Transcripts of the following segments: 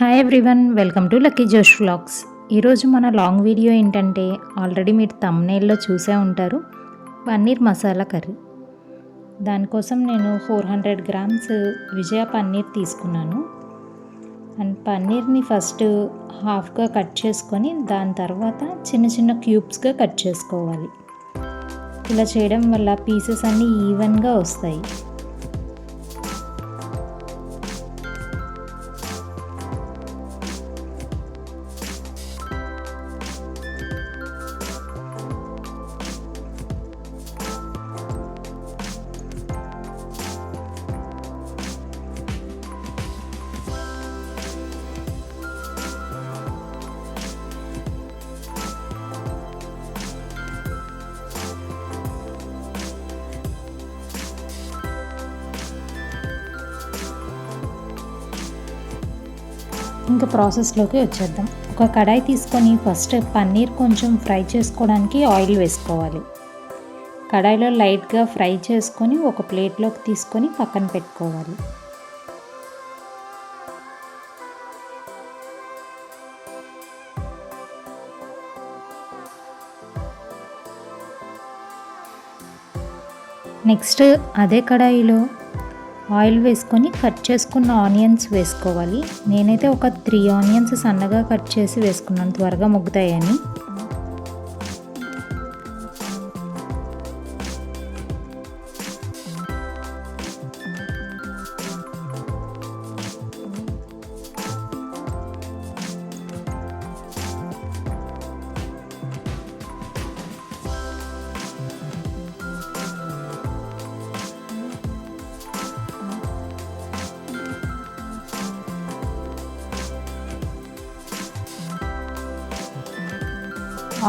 Hi everyone, welcome to lucky జోష్ vlogs. ఈరోజు మన లాంగ్ వీడియో ఏంటంటే ఆల్రెడీ మీరు థంబ్నెయిల్లో చూసే ఉంటారు, పన్నీర్ మసాలా కర్రీ. దానికోసం నేను 400 గ్రామ్స్ విజయ పన్నీర్ తీసుకున్నాను. అండ్ పన్నీర్ని ఫస్ట్ హాఫ్గా కట్ చేసుకొని దాని తర్వాత చిన్న చిన్న క్యూబ్స్గా కట్ చేసుకోవాలి. ఇలా చేయడం వల్ల పీసెస్ అన్నీ ఈవెన్గా వస్తాయి. ఇంకా ప్రాసెస్లోకి వచ్చేద్దాం. ఒక కడాయి తీసుకొని ఫస్ట్ పన్నీర్ కొంచెం ఫ్రై చేసుకోవడానికి ఆయిల్ వేసుకోవాలి. కడాయిలో లైట్గా ఫ్రై చేసుకొని ఒక ప్లేట్లోకి తీసుకొని పక్కన పెట్టుకోవాలి. నెక్స్ట్ అదే కడాయిలో ఆయిల్ వేసుకొని కట్ చేసుకున్న ఆనియన్స్ వేసుకోవాలి. నేనైతే ఒక 3 ఆనియన్స్ సన్నగా కట్ చేసి వేసుకున్నాను, త్వరగా ముగ్గుతాయని.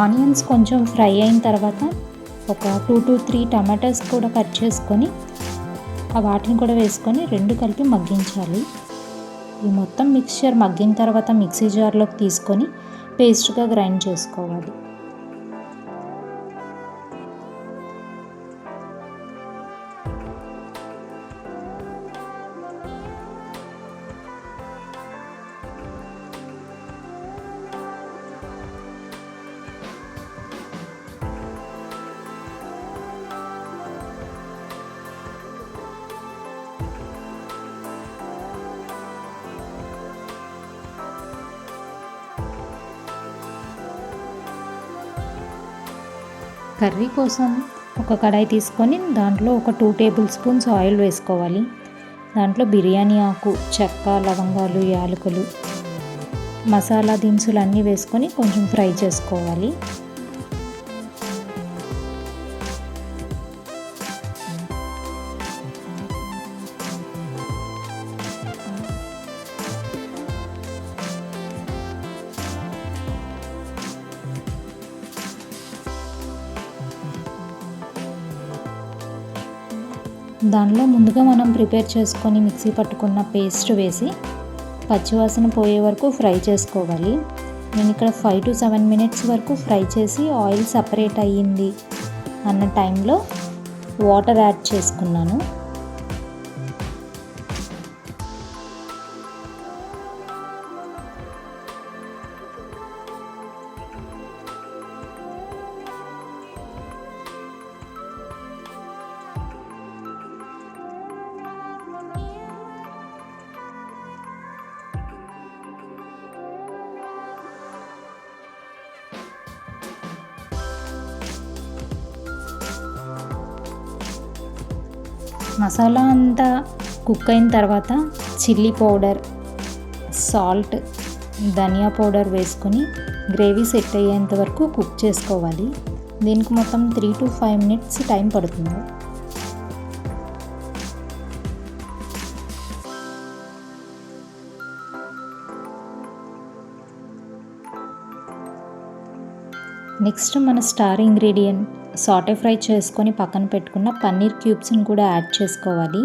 ఆనియన్స్ కొంచెం ఫ్రై అయిన తర్వాత ఒక 2 to 3 టమాటాస్ కూడా కట్ చేసుకొని వాటిని కూడా వేసుకొని రెండు కలిపి మగ్గించాలి. ఈ మొత్తం మిక్స్చర్ మగ్గిన తర్వాత మిక్సీ జార్లోకి తీసుకొని పేస్ట్గా గ్రైండ్ చేసుకోవాలి. కర్రీ కోసం ఒక కడాయి తీసుకొని దాంట్లో ఒక 2 టేబుల్ స్పూన్స్ ఆయిల్ వేసుకోవాలి. దాంట్లో బిర్యానీ ఆకు, చెక్క, లవంగాలు, యాలకులు, మసాలా దినుసులు అన్నీ వేసుకొని కొంచెం ఫ్రై చేసుకోవాలి. దానిలో ముందుగా మనం ప్రిపేర్ చేసుకొని మిక్సీ పట్టుకున్న పేస్ట్ వేసి పచ్చివాసన పోయే వరకు ఫ్రై చేసుకోవాలి. నేను ఇక్కడ 5 to 7 మినిట్స్ వరకు ఫ్రై చేసి ఆయిల్ సపరేట్ అయ్యింది అన్న టైంలో వాటర్ యాడ్ చేసుకున్నాను. మసాలా అంతా కుక్ అయిన తర్వాత చిల్లీ పౌడర్, సాల్ట్, ధనియా పౌడర్ వేసుకొని గ్రేవీ సెట్ అయ్యేంత వరకు కుక్ చేసుకోవాలి. దీనికి మొత్తం 3 to 5 మినిట్స్ టైం పడుతుంది. నెక్స్ట్ మన స్టార్ ఇంగ్రీడియంట్ సాటే ఫ్రై చేసుకొని పక్కన పెట్టుకున్న పన్నీర్ క్యూబ్స్ని కూడా యాడ్ చేసుకోవాలి.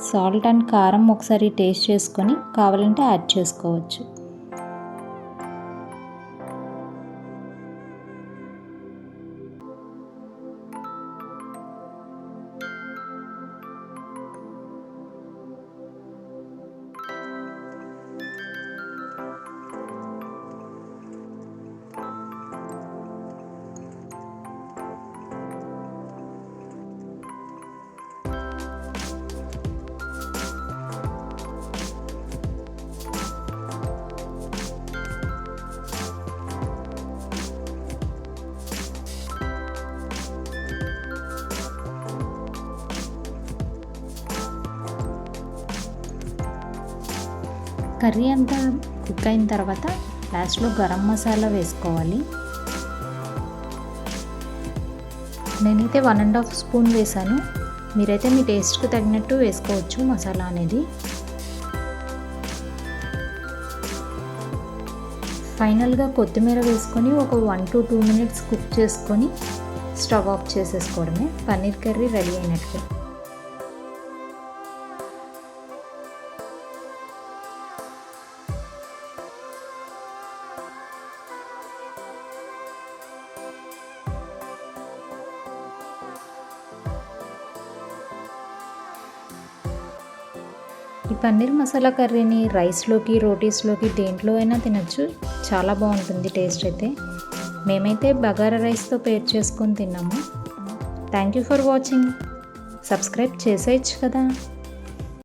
సాల్ట్ అండ్ కారం ఒకసారి టేస్ట్ చేసుకొని కావాలంటే యాడ్ చేసుకోవచ్చు. కర్రీ అంతా కుక్ అయిన తర్వాత లాస్ట్లో గరం మసాలా వేసుకోవాలి. నేనైతే 1.5 స్పూన్ వేసాను. మీరైతే మీ టేస్ట్కి తగినట్టు వేసుకోవచ్చు మసాలా అనేది. ఫైనల్గా కొత్తిమీర వేసుకొని ఒక 1 to 2 మినిట్స్ కుక్ చేసుకొని స్టవ్ ఆఫ్ చేసేసుకోవడమే. పన్నీర్ కర్రీ రెడీ అయినట్లే. ఈ పన్నీర్ మసాలా కర్రీని రైస్లోకి, రోటీస్లోకి దేంట్లో అయినా తినచ్చు. చాలా బాగుంటుంది టేస్ట్ అయితే. మేమైతే బగారా రైస్తో పేర్ చేసుకొని తిన్నాము. Thank you for watching. Subscribe చేసేయచ్చు కదా.